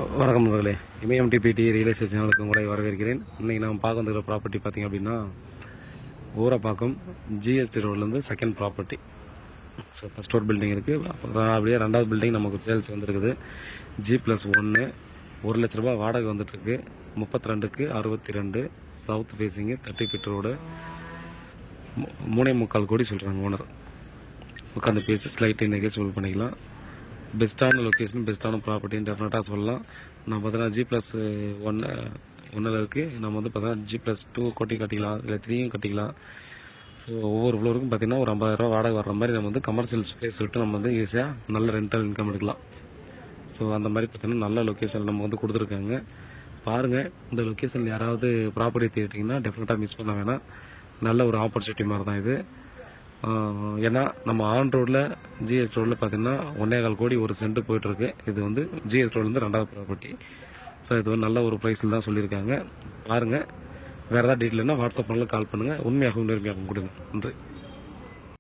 வணக்கம் நண்பர்களே, இமயம்டிபிடி real estate சேனலுக்கு உங்களை வரவேற்கிறேன். இன்றைக்கி நாம் பார்க்க வந்துக்கிற ப்ராப்பர்ட்டி பார்த்திங்க அப்படின்னா ஊரப்பாக்கம் ஜிஎஸ்டி ரோட்லேருந்து செகண்ட் ப்ராப்பர்ட்டி. ஸோ ஃபஸ்ட் ஒரு பில்டிங் இருக்குது, அப்புறம் அப்படியே ரெண்டாவது பில்டிங் நமக்கு சேல்ஸ் வந்துருக்குது. G+1 ₹1,00,000 வாடகை வந்துட்டுருக்கு. 32க்கு 62 சவுத் ஃபேஸிங்கு 30 ஃபீட் ரோடு. 3.25 கோடி சொல்கிறாங்க ஓனர். உட்காந்து பேசி ஸ்லைட் நெகோசியபிள் பண்ணிக்கலாம். பெஸ்ட்டான லொக்கேஷன், பெஸ்ட்டான ப்ராப்பர்ட்டின்னு டெஃபினட்டாக சொல்லலாம். நான் பார்த்தீங்கன்னா G+1 இருக்குது. நம்ம வந்து பார்த்தீங்கன்னா G+2 கொட்டி கட்டிக்கலாம், இல்லை 3யும் கட்டிக்கலாம். ஸோ ஒவ்வொரு ஃப்ளோருக்கும் பார்த்திங்கன்னா ஒரு ₹50,000 வாடகை வர்ற மாதிரி நம்ம வந்து கமர்ஷியல் ஸ்பேஸ் விட்டு நம்ம வந்து ஈஸியாக நல்ல ரெண்டல் இன்கம் எடுக்கலாம். ஸோ அந்த மாதிரி பார்த்திங்கன்னா நல்ல லொக்கேஷன் நம்ம வந்து கொடுத்துருக்காங்க. பாருங்கள், இந்த லொக்கேஷனில் யாராவது ப்ராப்பர்ட்டி தேடிட்டிங்கன்னா டெஃபினட்டாக மிஸ் பண்ண வேணாம். நல்ல ஒரு ஆப்பர்ச்சுனிட்டி மாதிரி தான் இது. ஏன்னா நம்ம ஆன் ரோடில் ஜிஎஸ் ரோடில் பார்த்திங்கன்னா 1.25 கோடி ஒரு சென்ட் போயிட்டுருக்கு. இது வந்து ஜிஎஸ் ரோட்லேருந்து ரெண்டாவது ப்ராப்பர்ட்டி. ஸோ இது வந்து நல்ல ஒரு ப்ரைஸில் தான் சொல்லியிருக்காங்க. பாருங்கள், வேறு ஏதாவது டீட்டெயில்னா வாட்ஸ்அப் பண்ணலாம், கால் பண்ணுங்கள். உண்மையாகவும் கொடுங்க. நன்றி.